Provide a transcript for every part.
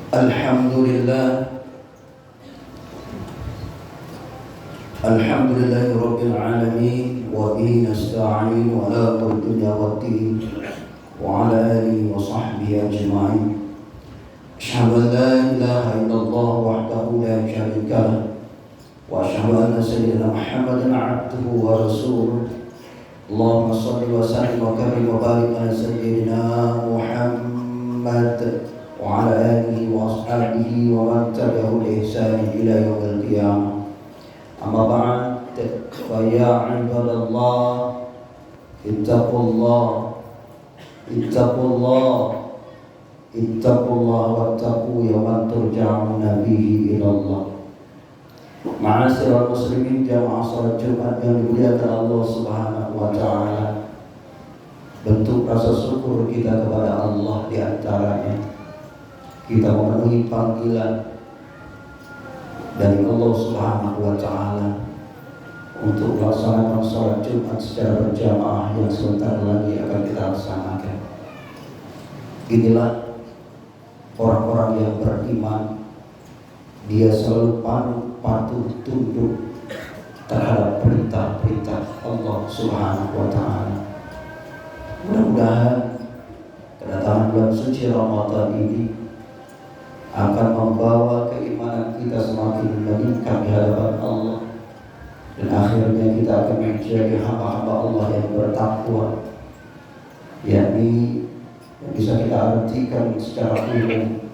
Alhamdulillah Rabbil alamin wa bihi nasta'in wa ala dunya waddin wa ala alihi wa sahbihi ajma'in. Asyhadu an la ilaha illallah wahdahu la syarika lah wa asyhadu anna sayyidina Muhammadan 'abduhu wa rasuluh. Allahumma shalli wa sallim wa karim wa barik ala sayyidina Muhammad wa ala alihi wa ashabihi wa man tabi'ahu bi ihsan ila yaumil qiyamah. Amma ba'd, fa ya ibadallah ittaqullah wattaqu yawman turja'una fihi ila Allah. Ma'asyiral muslimin, jamaah salat Jumat yang dimuliakan Allah Subhanahu wa taala. Bentuk rasa syukur kita kepada Allah di antaranya kita memenuhi panggilan dari Allah Subhanahu wa taala untuk melaksanakan salat Jumat secara berjamaah yang sebentar lagi akan kita laksanakan. Inilah orang-orang yang beriman. Dia selalu patuh tunduk terhadap perintah-perintah Allah Subhanahu wa taala. Mudah-mudahan kedatangan bulan suci Ramadan ini akan membawa keimanan kita semakin meningkat di hadapan Allah, dan akhirnya kita akan menjadi hamba-hamba Allah yang bertakwa, yakni yang bisa kita artikan secara umum,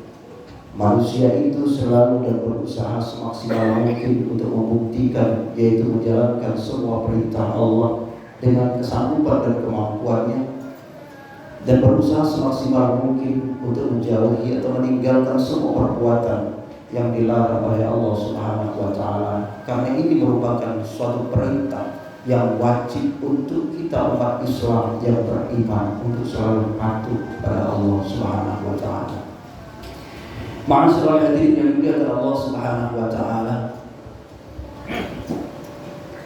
manusia itu selalu dan berusaha semaksimal mungkin untuk membuktikan, yaitu menjalankan semua perintah Allah dengan kesanggupan dan kemampuannya, dan berusaha semaksimal mungkin untuk menjauhi atau meninggalkan semua perbuatan yang dilarang oleh Allah Subhanahu wa taala. Karena ini merupakan suatu perintah yang wajib untuk kita umat Islam yang beriman untuk selalu patuh pada Allah Subhanahu wa taala. Ma'asyiral hadirin yang dimuliakan Allah Subhanahu wa taala,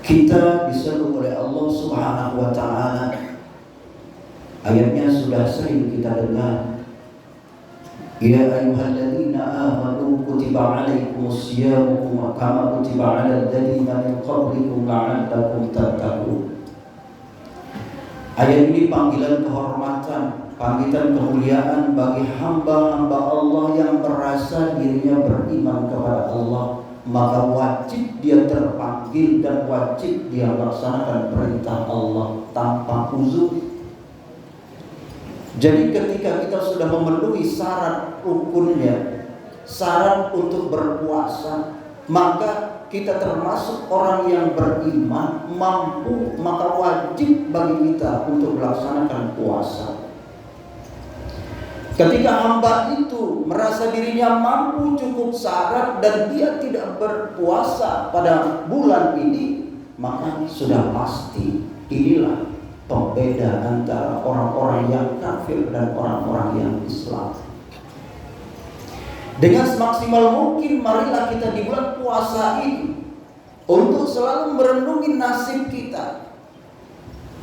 kita disuruh oleh Allah Subhanahu wa taala. Ayatnya sudah sering kita dengar. Ya ayyuhalladzina amanu kutiba alaikumus syiyamu kama kutiba alal ladzina min qablikum la'allakum tattaqun. Ayat ini panggilan kehormatan, panggilan kemuliaan bagi hamba-hamba Allah yang merasa dirinya beriman kepada Allah, maka wajib dia terpanggil dan wajib dia melaksanakan perintah Allah tanpa uzur. Jadi ketika kita sudah memenuhi syarat rukunnya, syarat untuk berpuasa, maka kita termasuk orang yang beriman, mampu, maka wajib bagi kita untuk melaksanakan puasa. Ketika hamba itu merasa dirinya mampu cukup syarat dan dia tidak berpuasa pada bulan ini, maka sudah pasti inilah pembeda antara orang-orang yang kafir dan orang-orang yang Islam. Dengan semaksimal mungkin marilah kita di bulan puasa ini untuk selalu merenungi nasib kita,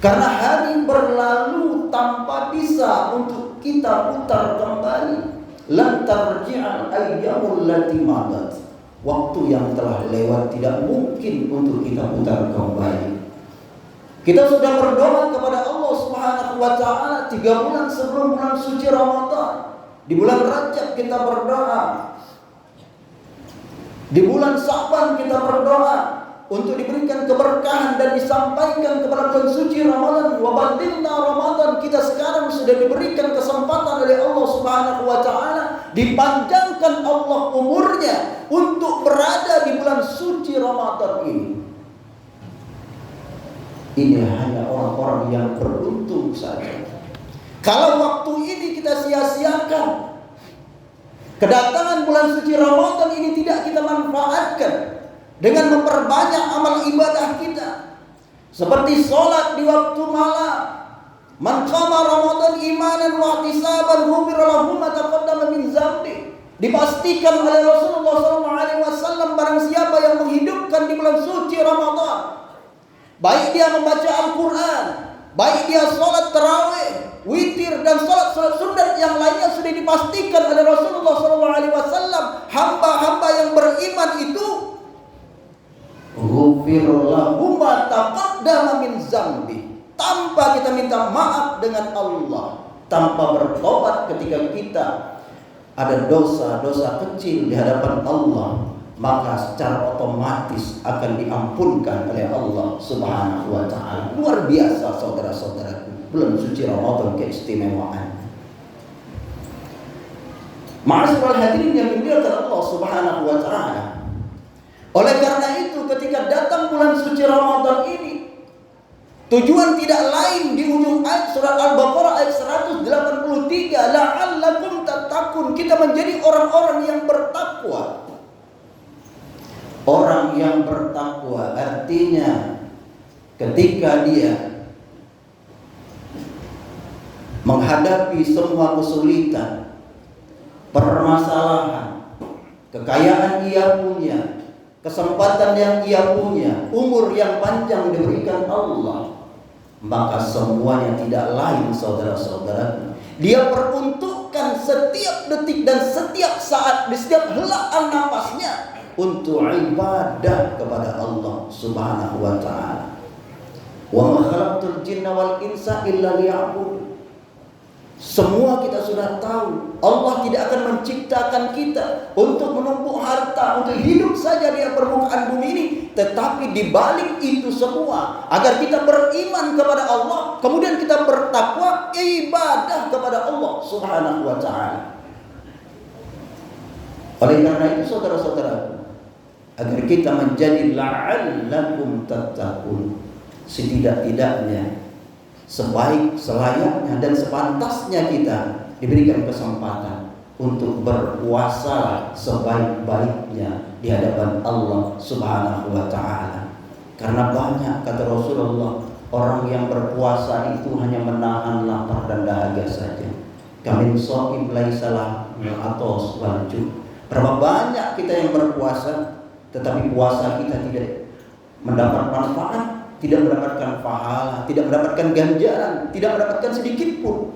karena hari berlalu tanpa bisa untuk kita putar kembali. Lan tarji'al ayyamul lati madat. Waktu yang telah lewat tidak mungkin untuk kita putar kembali. Kita sudah berdoa kepada Allah Subhanahu wa taala 3 bulan sebelum bulan suci Ramadan. Di bulan Rajab kita berdoa. Di bulan Sa'ban kita berdoa untuk diberikan keberkahan dan disampaikan kepada bulan suci Ramadan. Wa badilna Ramadan, kita sekarang sudah diberikan kesempatan oleh Allah Subhanahu wa taala, dipanjangkan Allah umurnya untuk berada di bulan suci Ramadan ini. Ini hanya orang-orang yang beruntung saja. Kalau waktu ini kita sia-siakan, kedatangan bulan suci Ramadan ini tidak kita manfaatkan dengan memperbanyak amal ibadah kita, seperti sholat di waktu malam. Man qama Ramadan imanan wa ihtisaban ghufira lahu ma taqaddama min dzambi. Dipastikan oleh Rasulullah SAW, barang siapa yang menghidupkan di bulan suci Ramadan, baik dia membaca Al-Quran, baik dia sholat tarawih, witir, dan sholat sunat yang lainnya sudah dipastikan oleh Rasulullah SAW, hamba-hamba yang beriman itu ghufira lahu ma taqaddama min dzambi, tanpa kita minta maaf dengan Allah, tanpa bertobat ketika kita ada dosa-dosa kecil di hadapan Allah, maka secara otomatis akan diampunkan oleh Allah Subhanahu wa taala. Luar biasa saudara-saudaraku, bulan suci Ramadan keistimewaan. Ma'asyiral hadirin yang dimuliakan Allah Subhanahu wa taala. Oleh karena itu ketika datang bulan suci Ramadan ini, tujuan tidak lain di ujung ayat surat Al-Baqarah ayat 183, la'allakum tattaqun, kita menjadi orang-orang yang bertakwa. Orang yang bertakwa artinya ketika dia menghadapi semua kesulitan, permasalahan, kekayaan ia punya, kesempatan yang ia punya, umur yang panjang diberikan Allah, maka semuanya tidak lain saudara-saudara, dia peruntukkan setiap detik dan setiap saat, di setiap helaan nafasnya untuk ibadah kepada Allah Subhanahu wa taala. Wa ma khalaqtul jinna wal insa illa liya'budun. Semua kita sudah tahu, Allah tidak akan menciptakan kita untuk menumpuk harta, untuk hidup saja di permukaan bumi ini, tetapi di balik itu semua agar kita beriman kepada Allah, kemudian kita bertakwa, ibadah kepada Allah Subhanahu wa taala. Oleh karena itu saudara-saudara, agar kita menjadi la'allakum tattaqun, setidak-tidaknya sebaik, selayaknya dan sepantasnya kita diberikan kesempatan untuk berpuasa sebaik-baiknya di hadapan Allah Subhanahu wa taala. Karena banyak, kata Rasulullah, orang yang berpuasa itu hanya menahan lapar dan dahaga saja. Kamin shaim laisa lahu atos wal ju'. Berapa banyak kita yang berpuasa tetapi puasa kita tidak mendapat manfaat, tidak mendapatkan pahala, tidak mendapatkan ganjaran, tidak mendapatkan sedikit pun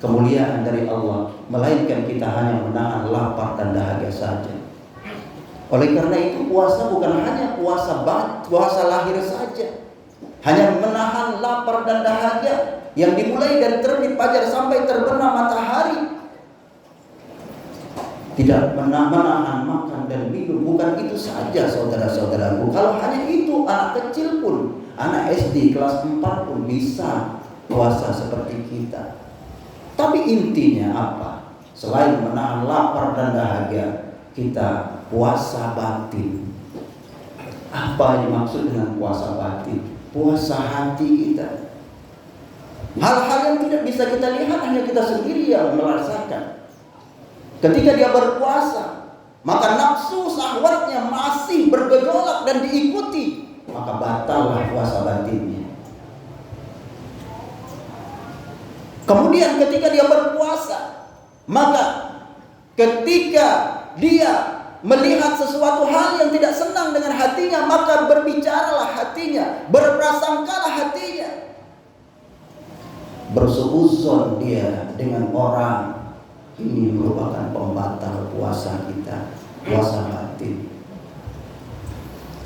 kemuliaan dari Allah, melainkan kita hanya menahan lapar dan dahaga saja. Oleh karena itu puasa bukan hanya puasa lahir saja, hanya menahan lapar dan dahaga yang dimulai dari terbit fajar sampai terbenam matahari. Tidak menahan makan dan minum, bukan itu saja saudara-saudaraku. Kalau hanya itu, anak kecil pun, anak SD kelas 4 pun bisa puasa seperti kita. Tapi intinya apa? Selain menahan lapar dan dahaga, kita puasa batin. Apa yang dimaksud dengan puasa batin? Puasa hati kita. Hal-hal yang tidak bisa kita lihat, hanya kita sendiri yang merasakan. Ketika dia berpuasa, maka nafsu syahwatnya masih bergejolak dan diikuti, maka batallah puasa batinnya. Kemudian ketika dia berpuasa, maka ketika dia melihat sesuatu hal yang tidak senang dengan hatinya, maka berbicaralah hatinya, berprasangkalah hatinya, bersuuzon dia dengan orang. Ini merupakan pembatal puasa kita, puasa batin.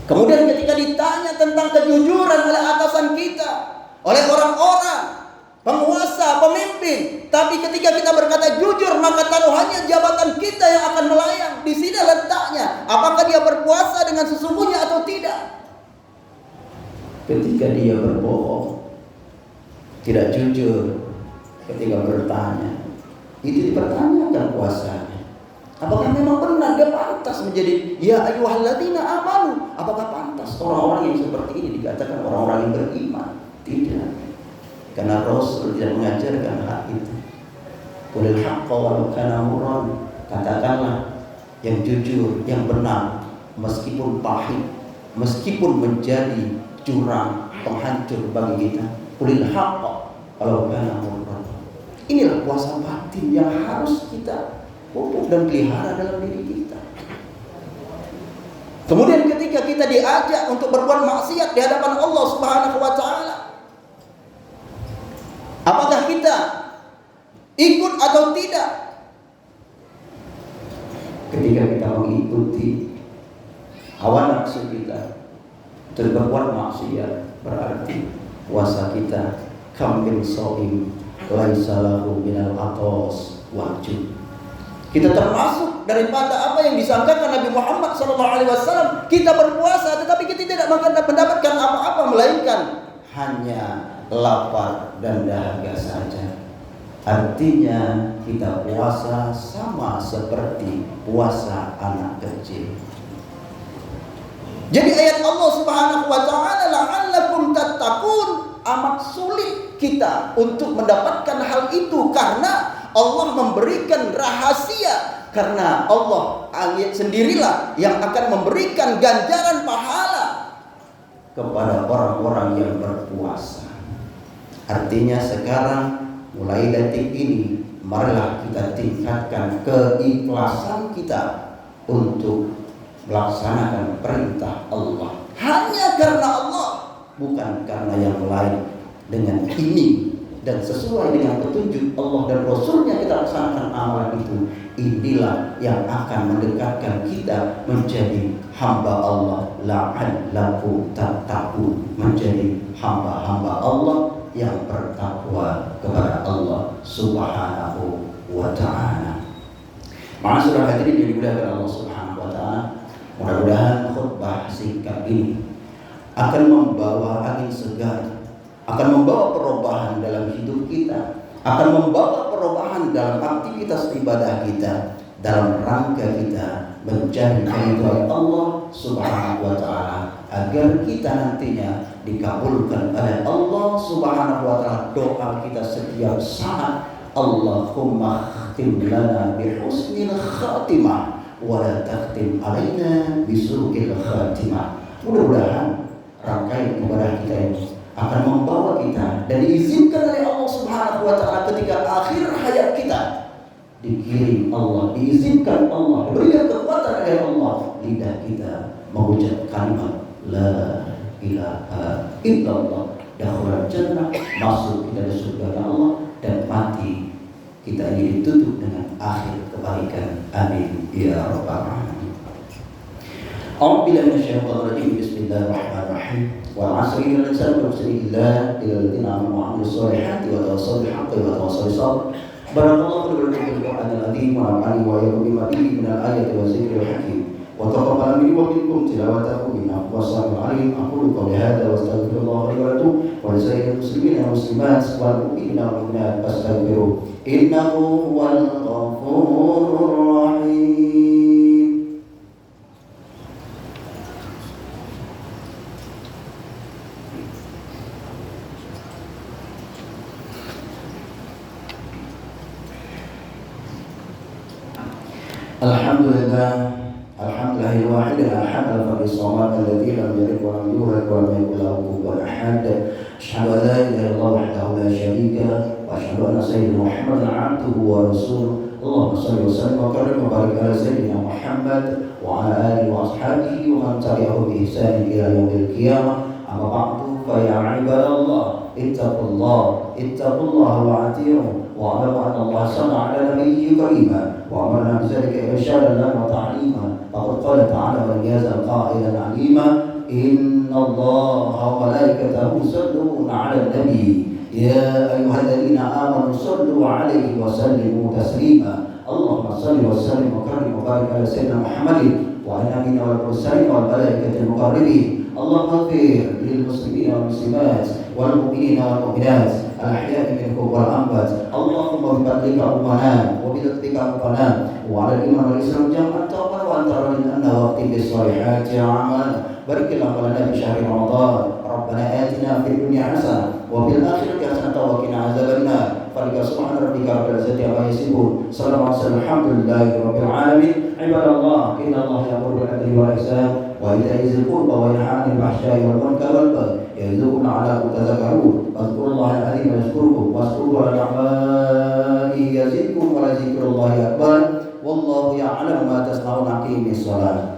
Kemudian ketika ditanya tentang kejujuran oleh atasan kita, oleh orang-orang, penguasa, pemimpin, tapi ketika kita berkata jujur, maka taruhannya jabatan kita yang akan melayang. Di sini letaknya, apakah dia berpuasa dengan sesungguhnya atau tidak? Ketika dia berbohong, tidak jujur, ketika bertanya, itu dipertanyakan puasanya. Apakah memang benar dia pantas menjadi ya ayyuhalladzina amanu? Apakah pantas orang-orang yang seperti ini dikatakan orang-orang yang beriman? Tidak. Karena Rasul tidak mengajarkan hal itu. Qulil haqqa walau kana murran. Katakanlah yang jujur, yang benar, meskipun pahit, meskipun menjadi jurang penghancur bagi kita. Qulil haqqa walau kana murran. Inilah puasa batin yang harus kita pupuk dan pelihara dalam diri kita. Kemudian ketika kita diajak untuk berbuat maksiat di hadapan Allah Subhanahu wa taala, apakah kita ikut atau tidak? ketika kita mengikuti hawa nafsu kita dan berbuat maksiat, berarti puasa kita kamil soim laisa lahu minal atos wajib. Kita termasuk daripada apa yang disangkakan Nabi Muhammad SAW. Kita berpuasa tetapi kita tidak mendapatkan apa-apa melainkan hanya lapar dan dahaga saja. Artinya kita puasa sama seperti puasa anak kecil. Jadi ayat Allah Subhanahu wa taala la'allakum tattaqun amat sulit kita untuk mendapatkan hal itu karena Allah memberikan rahasia, karena Allah sendirilah yang akan memberikan ganjaran pahala kepada orang-orang yang berpuasa. Artinya sekarang mulai detik ini marilah kita tingkatkan keikhlasan kita untuk melaksanakan perintah Allah hanya karena Allah, bukan karena yang lain. Dengan ini dan sesuai dengan petunjuk Allah dan Rasulnya kita laksanakan amalan itu, inilah yang akan mendekatkan kita menjadi hamba Allah, la'allakum tattaqun, menjadi hamba-hamba Allah yang bertakwa kepada Allah Subhanahu wa ta'ala. Ma'asyiral hadirin yang dimuliakan Allah Subhanahu wa ta'ala, mudah-mudahan khutbah singkat ini akan membawa angin segar, akan membawa perubahan dalam hidup kita, akan membawa perubahan dalam aktivitas ibadah kita, dalam rangka kita mencari ridha Allah Subhanahu wa ta'ala, agar kita nantinya dikabulkan oleh Allah Subhanahu wa ta'ala doa kita setiap saat. Allahumma khtim lana bi husnil khatimah wa la takhtim alaina bi su'il khatimah. Mudah-mudahan rangkaian ibadah kita ini akan membawa kita dan diizinkan oleh Allah Subhanahu wa ta'ala ketika akhir hayat kita dikirim Allah, diizinkan Allah, diberikan kekuatan oleh Allah, lidah kita mengucap kalimat la ilaha illallah, dakhala jannah, masuk kita di surga Allah, dan mati kita ini ditutup dengan akhir kebaikan. Amin ya rabbal alamin. A'udzu billahi minasyaitonir rajim. Bismillahirrahmanirrahim. Wal 'asri innal insana lafi khusr illa alladziina aamanu wa 'amilus shalihati wa tawassaw bil haqqi wa tawassaw bis sabr. Barakallahu fi al-Qur'anil 'azim wa nafa'ani wa iyyakum bima fihi minal ayati wa dzikril hakim. Wa taqabbal minni wa minkum tilawatahu innahu was-sami'ul 'alim. Aqulu qawli hadza wa astaghfirullaha li wa lakum wa li sa'iril muslimina wal muslimat wal mu'minina wal mu'minat fastaghfiruh innahu huwal ghafurur rahim. Alhamdulillah, alhamdulillahil wahid al-ahad al-fardis samad alladzi lam yalid wa lam yulad wa lam yakul lahu kufuwan ahad. Asyhadu an la ilaha illallah wahdahu la syarika lahu wa asyhadu anna sayyidina Muhammadan 'abduhu wa rasuluh. Allahumma shalli wa sallim wa barik wa barik ala sayyidina Muhammad wa ala alihi wa ashabihi wa man tabi'ahum bi ihsan ila yaumil qiyamah. Amma ba'du fa ya 'ibadallah ittaqullaha wa ati'uhu wa 'alamu anna Allah sana'a 'ala nabiyyi karima wa amarna bidzalika irsyadan lana wa ta'lima. Faqad qala ta'ala wa yazal qailan 'alima inna Allaha wa malaikatahu yusalluna 'alan nabi ya ayyuhalladzina amanu sallu 'alaihi wa sallimu taslima. Allahumma shalli wa sallim wa karrim wa barik ala sayyidina Muhammadin wa ala alihi wal mursalin wal malaikatil muqarrabin. Allahumma ighfir lil muslimina wal muslimat wal mu'minina wal mu'minat al-ahya'i minhum wal amwat. Allahumma bi fadlika ummana wa bi lutfika ummana wa 'ala al-iman wal islam jam'an tawban wa anta radina wa aqim bis salihati a'malana. Barikillahu lana fi syahri Ramadan. Rabbana atina fid dunya hasanah wa fil akhirati hasanah wa qina azabannar. Fadhika subhana rabbika rabbil izzati amma yasifun. Salamun alhamdulillahi rabbil alamin. Ibadallah, innallaha ya'muru bil 'adli wal ihsan wa ita'i dzil qurba wa yanha 'anil fahsya'i wal munkari wal baghi ya'izukum la'allakum tadhakkarun. Fadhkurullaha al-'azima yadhkurkum washkuruhu 'ala ni'matihi yazidkum wa la dzikrullahi akbar. Wallahu ya'lamu ma tasna'un. Aqimis shalah.